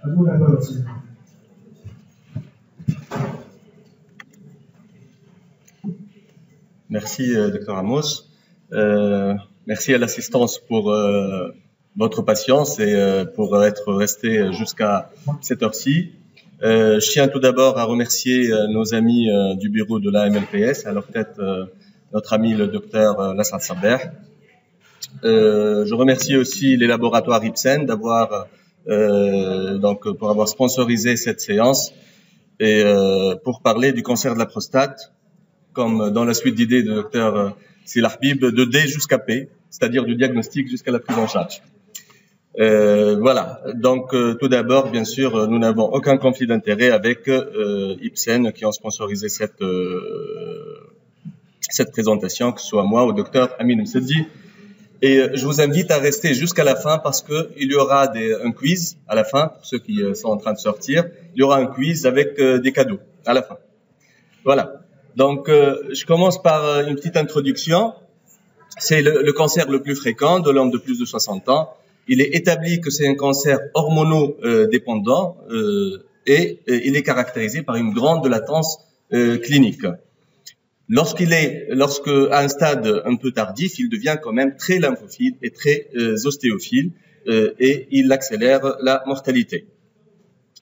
À vous la parole, s'il vous plaît. Merci, Dr Amos. Merci à l'assistance pour votre patience et pour être resté jusqu'à cette heure-ci. Je tiens tout d'abord à remercier nos amis du bureau de l'AMLPS, à leur tête notre ami le docteur Lassad Sabeh. Je remercie aussi les laboratoires Ipsen d'avoir pour avoir sponsorisé cette séance et pour parler du cancer de la prostate, comme dans la suite d'idées de Dr Silah Habib, de D jusqu'à P, c'est-à-dire du diagnostic jusqu'à la prise en charge. Voilà. Donc, tout d'abord, bien sûr, nous n'avons aucun conflit d'intérêt avec Ipsen qui ont sponsorisé cette présentation, que ce soit moi ou docteur Amin Mseddi. Et je vous invite à rester jusqu'à la fin parce que il y aura un quiz à la fin pour ceux qui sont en train de sortir. Il y aura un quiz avec des cadeaux à la fin. Voilà. Donc, je commence par une petite introduction. C'est le cancer le plus fréquent de l'homme de plus de 60 ans. Il est établi que c'est un cancer hormonodépendant et il est caractérisé par une grande latence clinique. À un stade un peu tardif, il devient quand même très lymphophile et très ostéophile et il accélère la mortalité.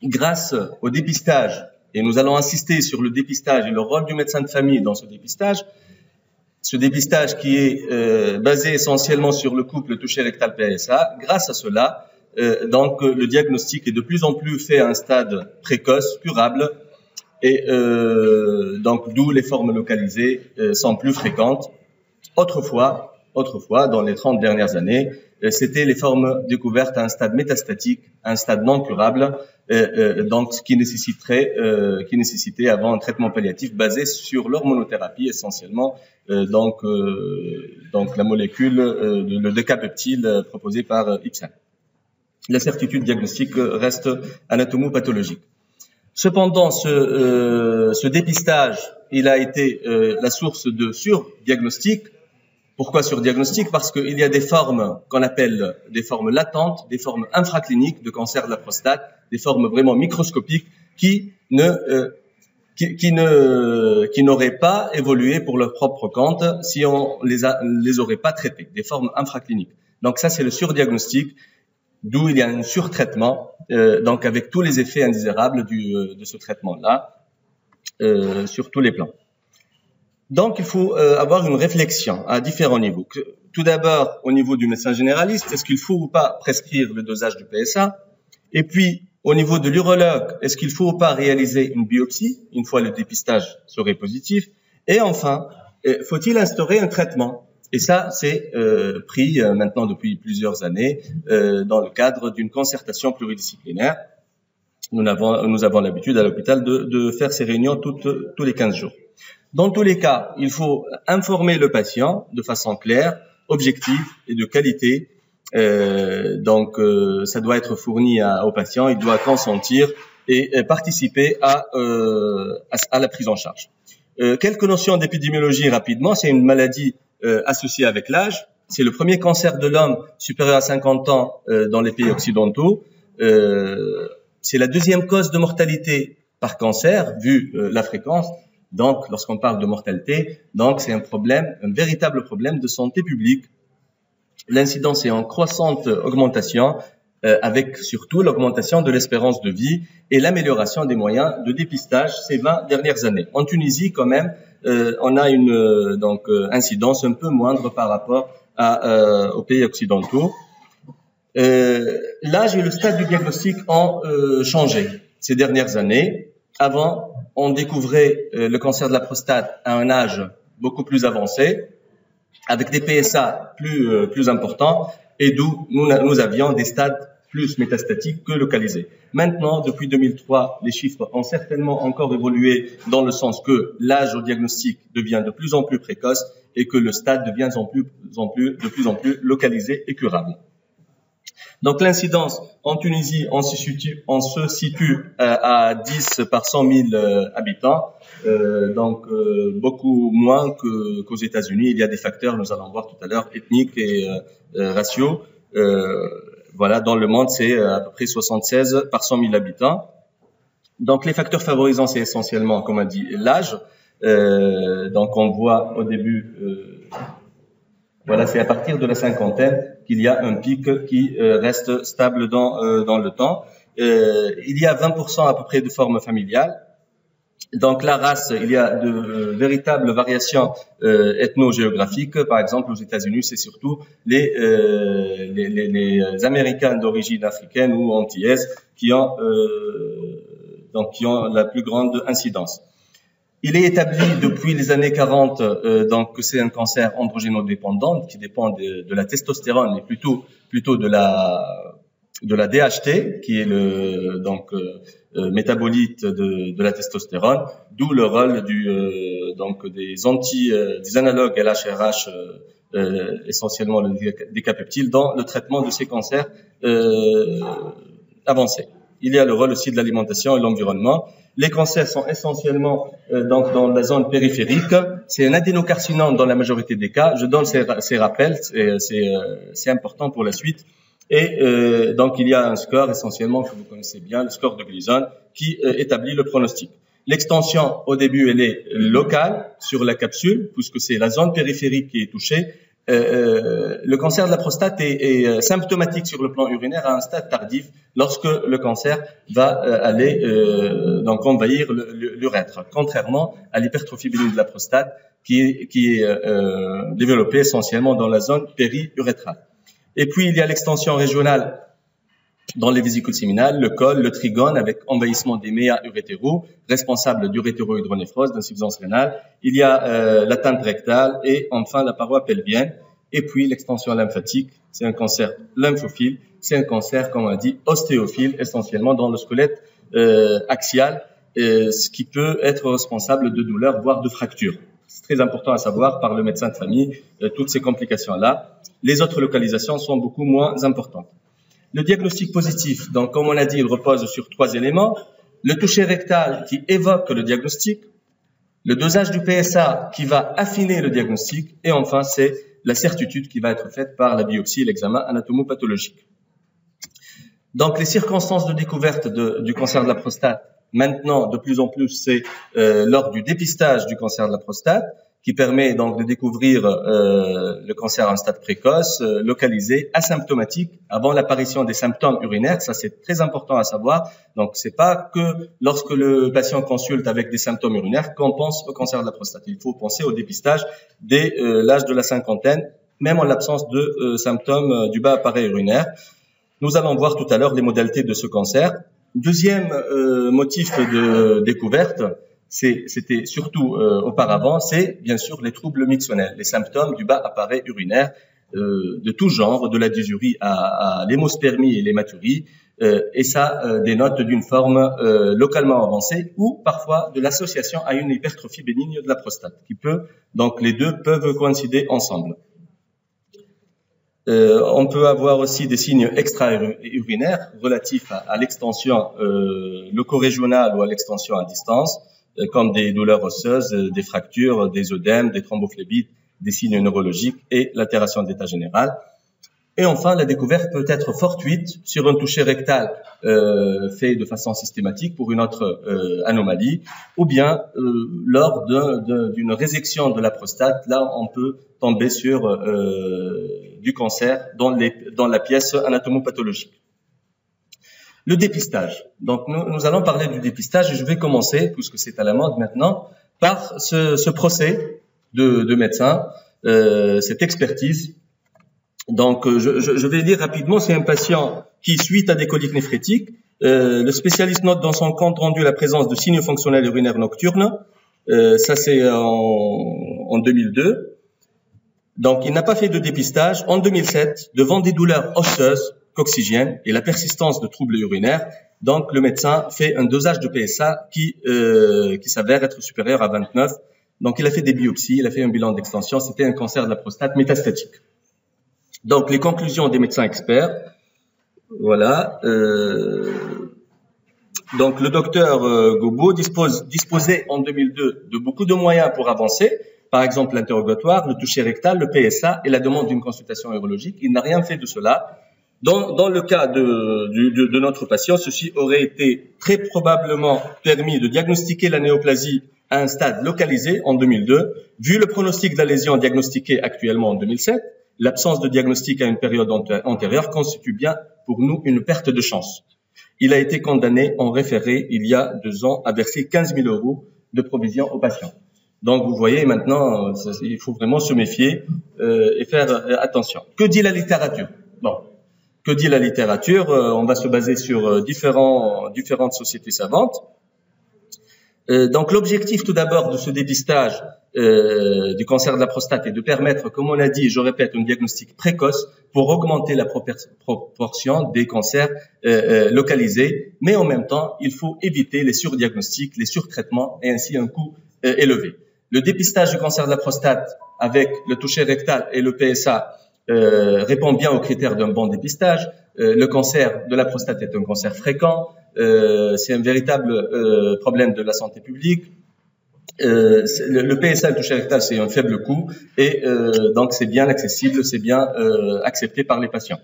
Grâce au dépistage, et nous allons insister sur le dépistage et le rôle du médecin de famille dans ce dépistage qui est basé essentiellement sur le couple touché rectal PSA, grâce à cela, donc le diagnostic est de plus en plus fait à un stade précoce, curable, et donc d'où les formes localisées sont plus fréquentes. Autrefois, dans les 30 dernières années, c'était les formes découvertes à un stade métastatique, à un stade non curable, donc ce qui nécessitait avant un traitement palliatif basé sur l'hormonothérapie essentiellement, donc la molécule, le décapeptyle proposé par Ipsen. La certitude diagnostique reste anatomopathologique. Cependant, ce dépistage, il a été la source de surdiagnostic. Pourquoi surdiagnostic? Parce qu'il y a des formes qu'on appelle des formes latentes, des formes infracliniques de cancer de la prostate, des formes vraiment microscopiques qui n'auraient pas évolué pour leur propre compte si on les aurait pas traitées, des formes infracliniques. Donc ça, c'est le surdiagnostic, d'où il y a un surtraitement, donc avec tous les effets indésirables de ce traitement-là, sur tous les plans. Donc, il faut avoir une réflexion à différents niveaux. Tout d'abord, au niveau du médecin généraliste, est-ce qu'il faut ou pas prescrire le dosage du PSA? Et puis, au niveau de l'urologue, est-ce qu'il faut ou pas réaliser une biopsie une fois le dépistage serait positif? Et enfin, faut-il instaurer un traitement? Et ça, c'est pris maintenant depuis plusieurs années dans le cadre d'une concertation pluridisciplinaire. Nous avons l'habitude à l'hôpital de faire ces réunions tous les 15 jours. Dans tous les cas, il faut informer le patient de façon claire, objective et de qualité. Ça doit être fourni au patient. Il doit consentir et participer à la prise en charge. Quelques notions d'épidémiologie rapidement. C'est une maladie associée avec l'âge. C'est le premier cancer de l'homme supérieur à 50 ans dans les pays occidentaux. C'est la deuxième cause de mortalité par cancer, vu la fréquence. Donc, lorsqu'on parle de mortalité, donc c'est un véritable problème de santé publique. L'incidence est en croissante augmentation, avec surtout l'augmentation de l'espérance de vie et l'amélioration des moyens de dépistage ces 20 dernières années. En Tunisie, quand même, on a une incidence un peu moindre par rapport aux pays occidentaux. L'âge et le stade du diagnostic ont changé ces dernières années. Avant, on découvrait le cancer de la prostate à un âge beaucoup plus avancé, avec des PSA plus importants, et d'où nous avions des stades plus métastatiques que localisés. Maintenant, depuis 2003, les chiffres ont certainement encore évolué dans le sens que l'âge au diagnostic devient de plus en plus précoce et que le stade devient de plus en plus localisé et curable. Donc l'incidence en Tunisie, on se situe à 10 par 100 000 habitants, beaucoup moins qu'aux États-Unis. Il y a des facteurs, nous allons voir tout à l'heure, ethniques et raciaux. voilà, dans le monde, c'est à peu près 76 par 100 000 habitants. Donc, les facteurs favorisants, c'est essentiellement, comme on dit, l'âge. Donc, on voit au début, voilà, c'est à partir de la cinquantaine qu'il y a un pic qui reste stable dans le temps. Il y a 20% à peu près de formes familiales. Donc la race, il y a de véritables variations ethno-géographiques. Par exemple, aux États-Unis, c'est surtout les Américains d'origine africaine ou antillaise qui ont la plus grande incidence. Il est établi depuis les années 40 donc que c'est un cancer androgénodépendant qui dépend de la testostérone et plutôt de la DHT qui est le métabolite de la testostérone, d'où le rôle des analogues LHRH essentiellement le décapeptyle dans le traitement de ces cancers avancés. Il y a le rôle aussi de l'alimentation et l'environnement. Les cancers sont essentiellement dans la zone périphérique. C'est un adénocarcinome dans la majorité des cas. Je donne ces rappels, c'est important pour la suite. Et donc il y a un score essentiellement que vous connaissez bien, le score de Gleason, qui établit le pronostic. L'extension au début elle est locale sur la capsule, puisque c'est la zone périphérique qui est touchée. Le cancer de la prostate est symptomatique sur le plan urinaire à un stade tardif lorsque le cancer va donc envahir l'urètre, contrairement à l'hypertrophie bénigne de la prostate qui est développée essentiellement dans la zone périurétrale. Et puis il y a l'extension régionale dans les vésicules séminales, le col, le trigone avec envahissement des méas urétéraux, responsables d'urétérohydronéphrose, d'insuffisance rénale. Il y a l'atteinte rectale et enfin la paroi pelvienne. Et puis l'extension lymphatique, c'est un cancer lymphophile, c'est un cancer, comme on a dit, ostéophile, essentiellement dans le squelette axial, ce qui peut être responsable de douleurs, voire de fractures. C'est très important à savoir par le médecin de famille, toutes ces complications-là. Les autres localisations sont beaucoup moins importantes. Le diagnostic positif, donc comme on l'a dit, il repose sur 3 éléments. Le toucher rectal qui évoque le diagnostic, le dosage du PSA qui va affiner le diagnostic, et enfin c'est la certitude qui va être faite par la biopsie et l'examen anatomopathologique. Donc les circonstances de découverte du cancer de la prostate, maintenant de plus en plus, c'est lors du dépistage du cancer de la prostate, qui permet donc de découvrir le cancer à un stade précoce, localisé, asymptomatique, avant l'apparition des symptômes urinaires. Ça, c'est très important à savoir. Donc, c'est pas que lorsque le patient consulte avec des symptômes urinaires qu'on pense au cancer de la prostate. Il faut penser au dépistage dès l'âge de la cinquantaine, même en l'absence de symptômes du bas appareil urinaire. Nous allons voir tout à l'heure les modalités de ce cancer. Deuxième motif de découverte, c'était surtout auparavant, c'est bien sûr les troubles mictionnels, les symptômes du bas appareil urinaire de tout genre, de la dysurie à l'hémospermie et l'hématurie, et ça dénote d'une forme localement avancée ou parfois de l'association à une hypertrophie bénigne de la prostate, donc les deux peuvent coïncider ensemble. On peut avoir aussi des signes extra-urinaires relatifs à l'extension locorégionale ou à l'extension à distance, comme des douleurs osseuses, des fractures, des œdèmes, des thrombophlébites, des signes neurologiques et l'altération d'état général. Et enfin, la découverte peut être fortuite sur un toucher rectal fait de façon systématique pour une autre anomalie, ou bien lors d'une résection de la prostate. Là, on peut tomber sur du cancer dans la pièce anatomopathologique. Le dépistage. Donc, nous allons parler du dépistage et je vais commencer, puisque c'est à la mode maintenant, par ce procès de médecin, cette expertise. Donc, je vais dire rapidement, c'est un patient qui, suite à des coliques néphrétiques, le spécialiste note dans son compte rendu la présence de signes fonctionnels urinaires nocturnes. Ça, c'est en 2002. Donc, il n'a pas fait de dépistage. En 2007, devant des douleurs osseuses, coccygiennes et la persistance de troubles urinaires, donc le médecin fait un dosage de PSA qui s'avère être supérieur à 29. Donc, il a fait des biopsies, il a fait un bilan d'extension. C'était un cancer de la prostate métastatique. Donc, les conclusions des médecins experts, voilà. Donc, le docteur Gobo disposait en 2002 de beaucoup de moyens pour avancer. Par exemple, l'interrogatoire, le toucher rectal, le PSA et la demande d'une consultation urologique. Il n'a rien fait de cela. Dans le cas de notre patient, ceci aurait été très probablement permis de diagnostiquer la néoplasie à un stade localisé en 2002. Vu le pronostic de la lésion diagnostiquée actuellement en 2007, l'absence de diagnostic à une période antérieure constitue bien pour nous une perte de chance. Il a été condamné en référé il y a 2 ans à verser 15 000 € de provision aux patients. Donc vous voyez maintenant, il faut vraiment se méfier et faire attention. Que dit la littérature? Bon. Que dit la littérature? On va se baser sur différentes sociétés savantes. Donc l'objectif tout d'abord de ce dépistage du cancer de la prostate est de permettre, comme on a dit, je répète, un diagnostic précoce pour augmenter la proportion des cancers localisés, mais en même temps, il faut éviter les surdiagnostics, les surtraitements et ainsi un coût élevé. Le dépistage du cancer de la prostate avec le toucher rectal et le PSA répond bien aux critères d'un bon dépistage. Le cancer de la prostate est un cancer fréquent. C'est un véritable problème de la santé publique. Le PSA, le toucher rectal, c'est un faible coût et donc c'est bien accessible, c'est bien accepté par les patients.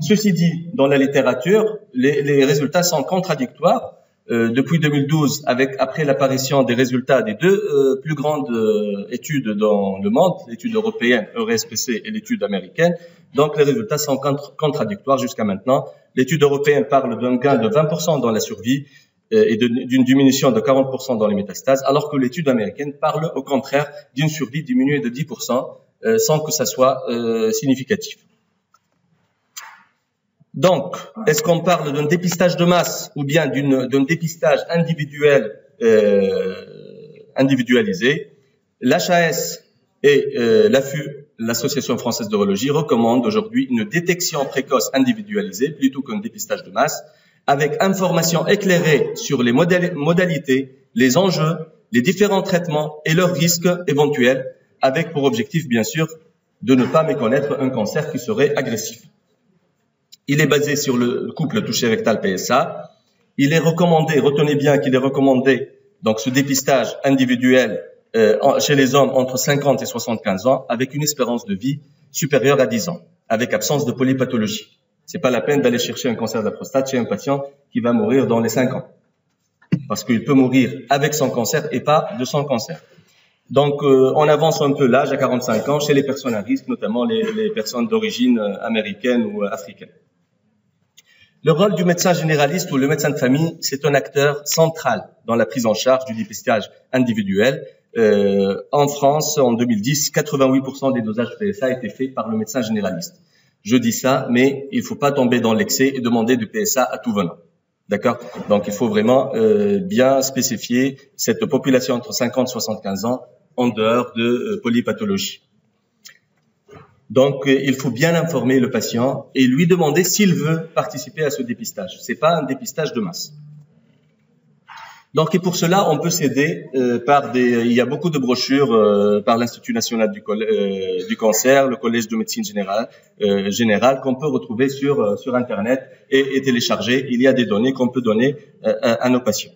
Ceci dit, dans la littérature, les résultats sont contradictoires. Depuis 2012, après l'apparition des résultats des 2 plus grandes études dans le monde, l'étude européenne EURES-PC et l'étude américaine, donc les résultats sont contradictoires jusqu'à maintenant. L'étude européenne parle d'un gain de 20% dans la survie et d'une diminution de 40% dans les métastases, alors que l'étude américaine parle au contraire d'une survie diminuée de 10% sans que ça soit significatif. Donc, est-ce qu'on parle d'un dépistage de masse ou bien d'un dépistage individuel individualisé? L'HAS et l'AFU, l'Association française d'urologie, recommandent aujourd'hui une détection précoce individualisée plutôt qu'un dépistage de masse, avec information éclairée sur les modalités, les enjeux, les différents traitements et leurs risques éventuels, avec pour objectif, bien sûr, de ne pas méconnaître un cancer qui serait agressif. Il est basé sur le couple toucher rectal PSA. Il est recommandé, retenez bien qu'il est recommandé, donc ce dépistage individuel chez les hommes entre 50 et 75 ans, avec une espérance de vie supérieure à 10 ans, avec absence de polypathologie. C'est pas la peine d'aller chercher un cancer de la prostate chez un patient qui va mourir dans les 5 ans. Parce qu'il peut mourir avec son cancer et pas de son cancer. Donc, on avance un peu l'âge à 45 ans chez les personnes à risque, notamment les personnes d'origine américaine ou africaine. Le rôle du médecin généraliste ou le médecin de famille, c'est un acteur central dans la prise en charge du dépistage individuel. En France, en 2010, 88% des dosages PSA étaient faits par le médecin généraliste. Je dis ça, mais il ne faut pas tomber dans l'excès et demander du PSA à tout venant. D'accord? Donc, il faut vraiment bien spécifier cette population entre 50 et 75 ans en dehors de polypathologie. Donc, il faut bien informer le patient et lui demander s'il veut participer à ce dépistage. C'est pas un dépistage de masse. Donc, et pour cela, on peut s'aider il y a beaucoup de brochures par l'Institut national du cancer, le Collège de médecine générale qu'on peut retrouver sur Internet et télécharger. Il y a des données qu'on peut donner à nos patients.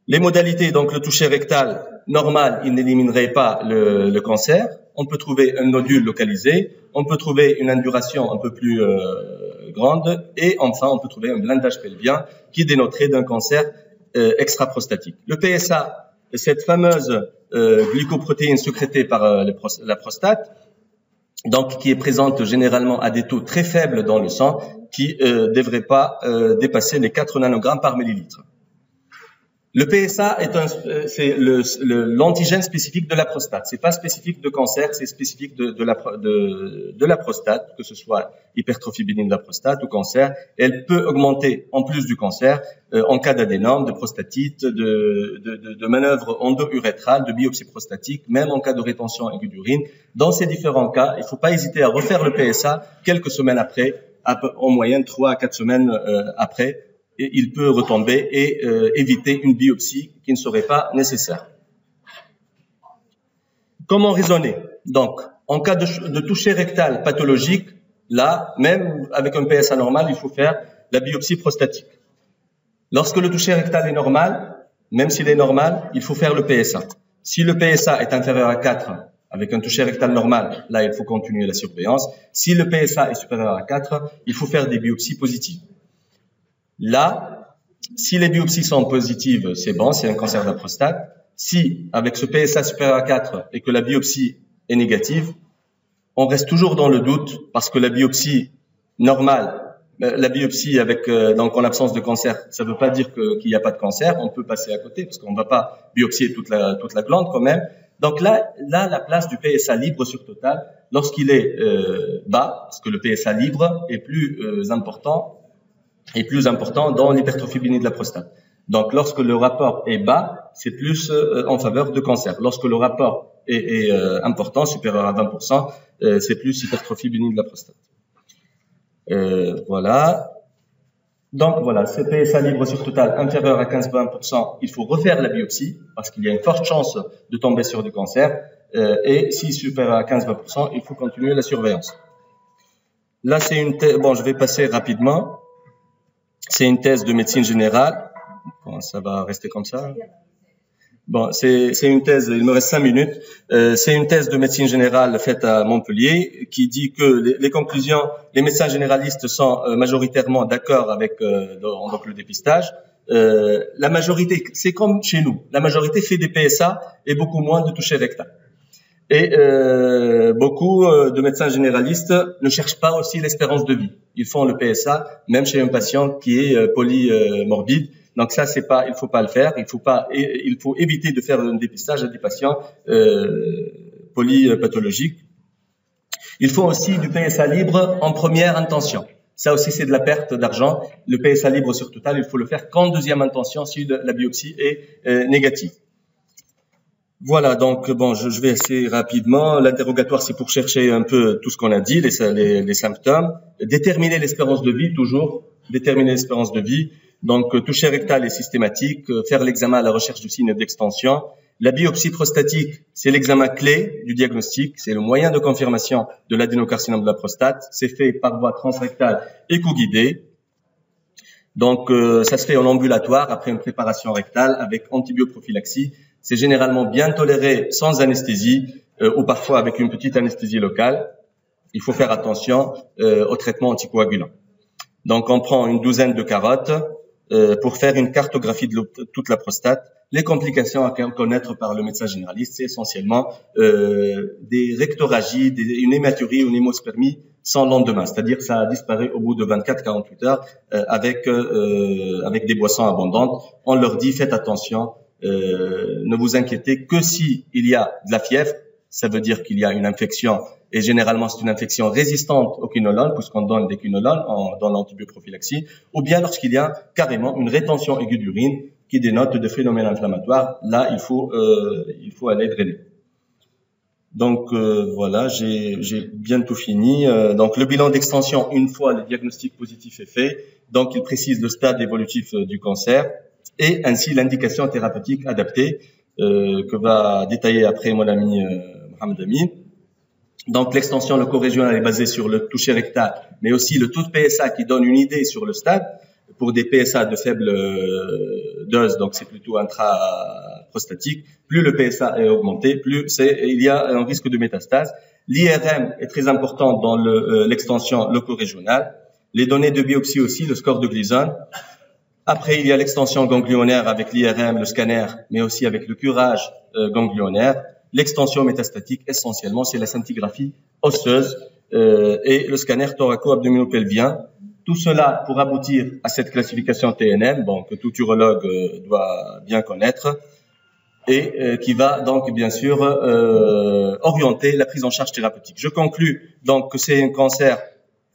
Les modalités, donc le toucher rectal normal, il n'éliminerait pas le cancer. On peut trouver un nodule localisé, on peut trouver une induration un peu plus grande et enfin on peut trouver un blindage pelvien qui dénoterait d'un cancer extra-prostatique. Le PSA, cette fameuse glycoprotéine sécrétée par la prostate, donc qui est présente généralement à des taux très faibles dans le sang, qui devrait pas dépasser les 4 nanogrammes par millilitre. Le PSA c'est l'antigène spécifique de la prostate. C'est pas spécifique de cancer, c'est spécifique de la prostate, que ce soit hypertrophie bénigne de la prostate ou cancer. Elle peut augmenter en plus du cancer en cas d'adénome, de prostatite, de manœuvre endo-urétrale, de biopsie prostatique, même en cas de rétention aiguë d'urine. Dans ces différents cas, il faut pas hésiter à refaire le PSA quelques semaines après, en moyenne 3 à 4 semaines après. Et il peut retomber et éviter une biopsie qui ne serait pas nécessaire. Comment raisonner? Donc, en cas de toucher rectal pathologique, là, même avec un PSA normal, il faut faire la biopsie prostatique. Lorsque le toucher rectal est normal, même s'il est normal, il faut faire le PSA. Si le PSA est inférieur à 4, avec un toucher rectal normal, là, il faut continuer la surveillance. Si le PSA est supérieur à 4, il faut faire des biopsies positives. Là, si les biopsies sont positives, c'est bon, c'est un cancer de la prostate. Si, avec ce PSA supérieur à 4 et que la biopsie est négative, on reste toujours dans le doute parce que la biopsie normale, la biopsie avec donc en absence de cancer, ça ne veut pas dire qu'il n'y a pas de cancer. On peut passer à côté parce qu'on ne va pas biopsier toute la glande quand même. Donc là, la place du PSA libre sur total, lorsqu'il est bas, parce que le PSA libre est plus important dans l'hypertrophie bénigne de la prostate. Donc lorsque le rapport est bas, c'est plus en faveur de cancer. Lorsque le rapport est important, supérieur à 20%, c'est plus hypertrophie bénigne de la prostate. Voilà. Donc voilà, ce PSA libre sur total inférieur à 15-20%, il faut refaire la biopsie parce qu'il y a une forte chance de tomber sur du cancer. Et si supérieur à 15-20%, il faut continuer la surveillance. Là, c'est une thèse. Bon, je vais passer rapidement. C'est une thèse de médecine générale. Bon, ça va rester comme ça. Bon, c'est une thèse, il me reste 5 minutes. C'est une thèse de médecine générale faite à Montpellier qui dit que les conclusions, les médecins généralistes sont majoritairement d'accord avec donc le dépistage. La majorité, c'est comme chez nous, la majorité fait des PSA et beaucoup moins de toucher rectal. Et beaucoup de médecins généralistes ne cherchent pas aussi l'espérance de vie. Ils font le PSA même chez un patient qui est polymorbide. Donc ça, c'est pas, il faut pas le faire. Il faut éviter de faire un dépistage à des patients polypathologiques. Il faut aussi du PSA libre en première intention. Ça aussi, c'est de la perte d'argent. Le PSA libre sur total, il faut le faire qu'en deuxième intention si la biopsie est négative. Voilà, donc bon, je vais assez rapidement. L'interrogatoire, c'est pour chercher un peu tout ce qu'on a dit, les symptômes. Déterminer l'espérance de vie, toujours. Déterminer l'espérance de vie. Donc, toucher rectal est systématique. Faire l'examen à la recherche du signe d'extension. La biopsie prostatique, c'est l'examen clé du diagnostic. C'est le moyen de confirmation de l'adénocarcinome de la prostate. C'est fait par voie transrectale éco-guidée. Donc, ça se fait en ambulatoire après une préparation rectale avec antibioprophylaxie. C'est généralement bien toléré sans anesthésie ou parfois avec une petite anesthésie locale. Il faut faire attention au traitement anticoagulant. Donc, on prend une douzaine de carottes pour faire une cartographie de toute la prostate. Les complications à connaître par le médecin généraliste, c'est essentiellement des rectoragies, une hématurie ou une hémospermie sans lendemain, c'est-à-dire ça a disparu au bout de 24-48 heures avec des boissons abondantes. On leur dit faites attention, ne vous inquiétez que si il y a de la fièvre, ça veut dire qu'il y a une infection et généralement c'est une infection résistante au quinolone puisqu'on donne des quinolones dans l'antibioprophylaxie, ou bien lorsqu'il y a carrément une rétention aiguë d'urine qui dénote de phénomènes inflammatoires. Là, il faut aller drainer. Donc voilà, j'ai bientôt fini. Donc le bilan d'extension, une fois le diagnostic positif est fait, donc il précise le stade évolutif du cancer et ainsi l'indication thérapeutique adaptée que va détailler après mon ami Mohamed Amin. Donc l'extension loco-régionale est basée sur le toucher rectal, mais aussi le taux de PSA qui donne une idée sur le stade. Pour des PSA de faible dose, donc c'est plutôt intraprostatique, plus le PSA est augmenté, plus il y a un risque de métastase. L'IRM est très important dans l'extension loco-régionale. Les données de biopsie aussi, le score de Gleason. Après, il y a l'extension ganglionnaire avec l'IRM, le scanner, mais aussi avec le curage ganglionnaire. L'extension métastatique, essentiellement, c'est la scintigraphie osseuse et le scanner thoraco-abdominopelvien. Tout cela pour aboutir à cette classification TNM, bon, que tout urologue doit bien connaître, et qui va donc bien sûr orienter la prise en charge thérapeutique. Je conclus donc que c'est un cancer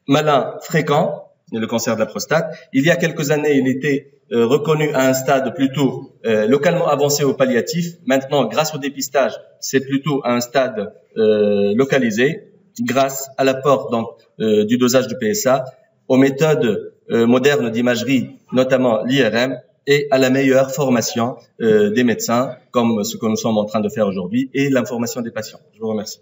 malin fréquent, le cancer de la prostate. Il y a quelques années, il était reconnu à un stade plutôt localement avancé au palliatif. Maintenant, grâce au dépistage, c'est plutôt à un stade localisé, grâce à l'apport donc du dosage du PSA, aux méthodes modernes d'imagerie, notamment l'IRM, et à la meilleure formation des médecins, comme ce que nous sommes en train de faire aujourd'hui, et l'information des patients. Je vous remercie.